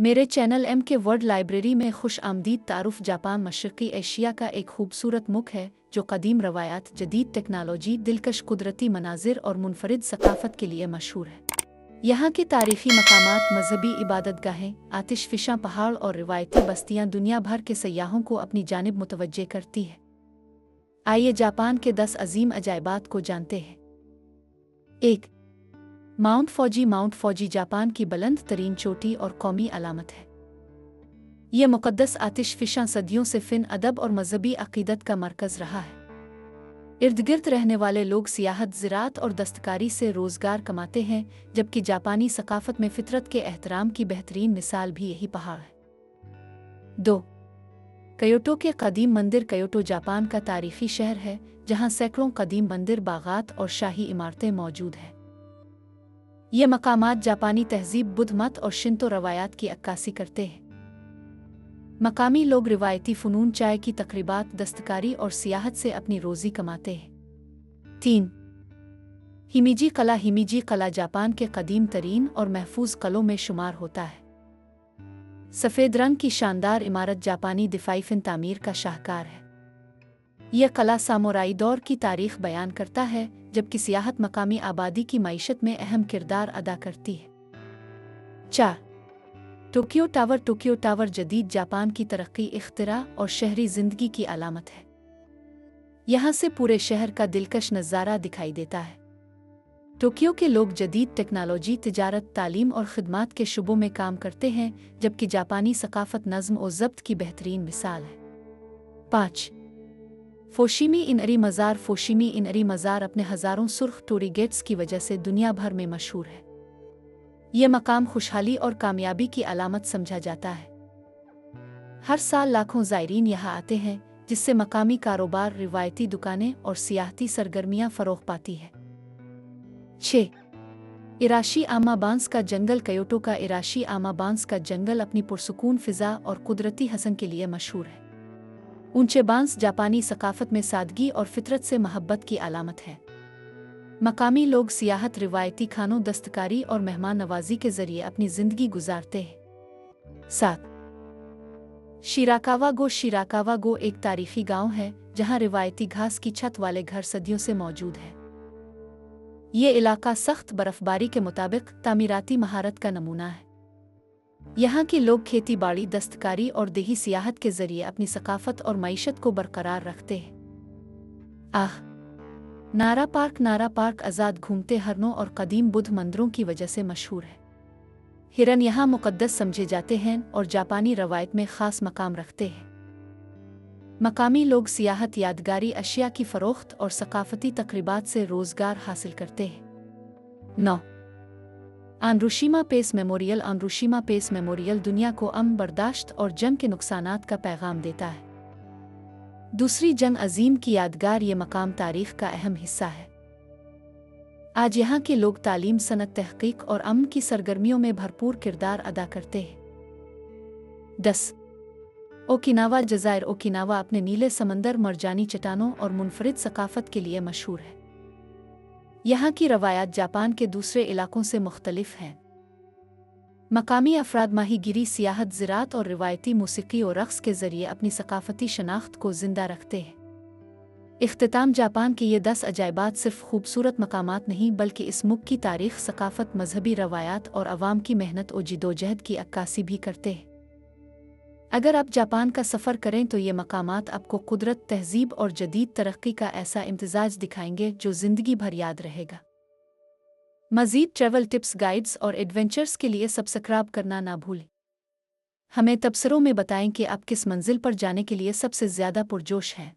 मेरे channel M के world library में खुश आमदीद। तारुफ जापान मशरक़ी एशिया का एक खूबसूरत मुल्क है जो कदीम रवायात, जदीद टेक्नोलॉजी, दिलकश कुदरती मनाजिर और मुनफरिद सकाफ़त के लिए मशहूर है। यहाँ के तारीख़ी मकामात, मजहबी इबादतगाहें, आतिशफ़िशा पहाड़ और रिवायती बस्तियाँ दुनिया भर के सयाहों को अपनी जानिब मुतवज्जे करती है। आइए जापान के 10 अजीम अजायबात को जानते हैं। 1. माउंट फौजी। माउंट फौजी जापान की बुलंद तरीन चोटी और कौमी अलामत है। यह मुक़द्दस आतिशफ़िशा सदियों से फ़िन, अदब और मजहबी अक़ीदत का मरकज़ रहा है। इर्द-गिर्द रहने वाले लोग सियाहत, ज़राअत और दस्तकारी से रोज़गार कमाते हैं, जबकि जापानी सकाफ़त में फ़ितरत के एहतराम की बेहतरीन मिसाल भी यही पहाड़ है। 2. क्योटो के कदीम मंदिर। क्योटो जापान का तारीख़ी शहर है, जहाँ सैकड़ों कदीम मंदिर, बागात और शाही इमारतें मौजूद हैं। ये मकामात जापानी तहज़ीब, बुद्ध मत और शिंतो रवायात की अक्कासी करते हैं। मकामी लोग रिवायती फ़नून, चाय की तक़रीबात, दस्तकारी और सियाहत से अपनी रोज़ी कमाते हैं। 3. हिमीजी क़ला। हिमीजी क़ला जापान के कदीम तरीन और महफूज क़लों में शुमार होता है। सफ़ेद रंग की शानदार इमारत जापानी दिफ़ाई फ़िन तामीर का शाहकार है। यह क़ला सामुराई दौर की तारीख़ बयान करता है, जबकि सियाहत मकामी आबादी की मईशत में अहम किरदार अदा करती है। 4. Tokyo tower. टोक्यो टावर जदीद जापान की तरक्की, इख्तिरा और शहरी ज़िंदगी की अलामत है। यहाँ से पूरे शहर का दिलकश नज़ारा दिखाई देता है। टोक्यो के लोग जदीद टेक्नोलॉजी, तिजारत, तालीम और ख़िदमात के शुबों में काम करते हैं, जबकि जापानी सकाफ़त नज़्म और ज़ब्त की बेहतरीन मिसाल है। 5. फोशिमी इनरी मज़ार। फोशिमी इनरी मज़ार अपने हज़ारों सुर्ख टूरिगेट्स की वजह से दुनिया भर में मशहूर है। यह मकाम खुशहाली और कामयाबी की अलामत समझा जाता है। हर साल लाखों ज़ायरीन यहाँ आते हैं, जिससे मकामी कारोबार, रिवायती दुकानें और सियाहती सरगर्मियाँ फ़रोग़ पाती है। 6. इराशी आमा बांस का जंगल। क्योटो का इराशी आमा बांस का जंगल अपनी पुरसुकून फ़िज़ा और कुदरती हसन के लिए मशहूर है। ऊंचे बांस जापानी सकाफ़त में सादगी और फितरत से मोहब्बत की अलामत है। मकामी लोग सियाहत, रिवायती खानों, दस्तकारी और मेहमान नवाजी के ज़रिए अपनी ज़िंदगी गुजारते हैं। 7. शिराकावा गो। शिराकावा गो एक तारीख़ी गांव है, जहां रिवायती घास की छत वाले घर सदियों से मौजूद है। ये इलाका सख्त बर्फ़बारी के मुताबिक तामीराती महारत का नमूना है। यहाँ के लोग खेती बाड़ी, दस्तकारी और देही सियाहत के ज़रिए अपनी सकाफ़त और मईशत को बरकरार रखते हैं। नारा पार्क। नारा पार्क आज़ाद घूमते हिरनों और कदीम बुद्ध मंदिरों की वजह से मशहूर है। हिरन यहाँ मुक़द्दस समझे जाते हैं और जापानी रवायत में ख़ास मकाम रखते हैं। मकामी लोग सियाहत, यादगारी अशिया की फ़रोख्त और सकाफ़ती तक़रीबात से रोज़गार हासिल करते हैं। 9. आनरुशिमा पेस मेमोरियल। आनरुशिमा पेस मेमोरियल दुनिया को अमन, बर्दाश्त और जंग के नुकसानात का पैगाम देता है। दूसरी जंग अजीम की यादगार ये मकाम तारीख़ का अहम हिस्सा है। आज यहाँ के लोग तालीम, सनत, तहक़ीक़ और अमन की सरगर्मियों में भरपूर किरदार अदा करते हैं। 10. ओकिनावा जज़ायर। ओकिनावा अपने नीले समंदर, मरजानी चट्टानों और मुनफरिद सकाफ़त के लिए मशहूर है। यहाँ की रवायात जापान के दूसरे इलाकों से मुख्तलिफ हैं। मकामी अफराद माहीगिरी, सियाहत, ज़राअत और रिवायती मूसीक़ी और रक़्स के ज़रिए अपनी सकाफ़ती शनाख्त को ज़िंदा रखते हैं। इख्तिताम। जापान के ये 10 अजायबात सिर्फ़ खूबसूरत मकामात नहीं, बल्कि इस मुल्क की तारीख़, सकाफ़त, मजहबी रवायात और अवाम की मेहनत और जिदोजहद की अक्कासी भी करते हैं। अगर आप जापान का सफ़र करें तो ये मकामात आपको कुदरत, तहज़ीब और जदीद तरक्की का ऐसा इम्तिज़ाज दिखाएंगे जो ज़िंदगी भर याद रहेगा। मज़ीद ट्रैवल टिप्स, गाइड्स और एडवेंचर्स के लिए सब्सक्राइब करना ना भूलें। हमें तबसरों में बताएं कि आप किस मंजिल पर जाने के लिए सबसे ज़्यादा पुरजोश हैं।